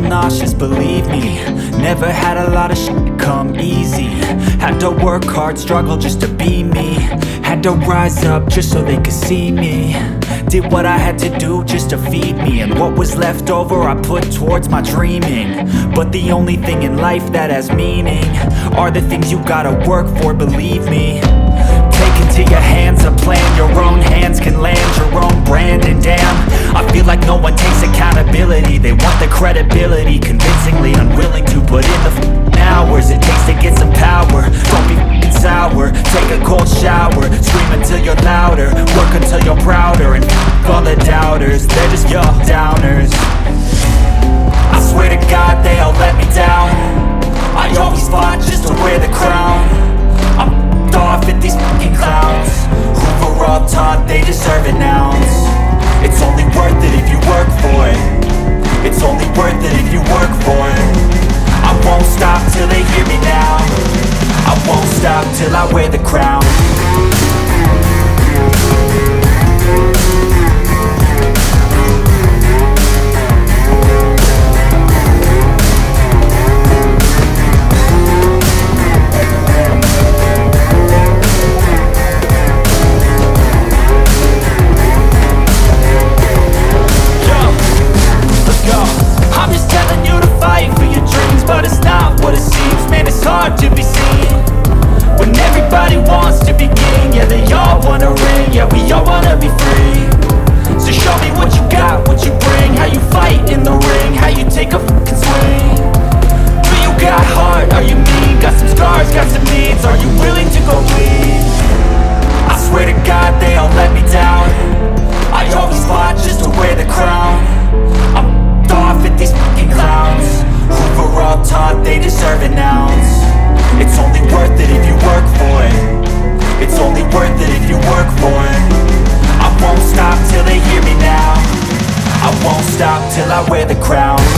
little nauseous, believe me. Never had a lot of shit come easy. Had to work hard, struggle just to be me. Had to rise up just so they could see me. Did what I had to do just to feed me. And what was left over I put towards my dreaming. But the only thing in life that has meaning are the things you gotta work for, believe me. Take into your hands a plan. Your own hands can land your own brand. And damn, I feel like no one takes accountability. They want the credibility, convincingly unwilling to put in the hours it takes to get some power. Don't be sour, take a cold shower. Scream until you're louder, work until you're prouder. And all the doubters, they're just your downers. I swear to God they all let me down. I always fought just to wear the crown. I'm off at these fucking clowns who were all taught they deserve an ounce. It's only worth it if you work for it. It's only worth it if you work for it. I won't stop till they hear me now. I won't stop till I wear the crown. Till I wear the crown.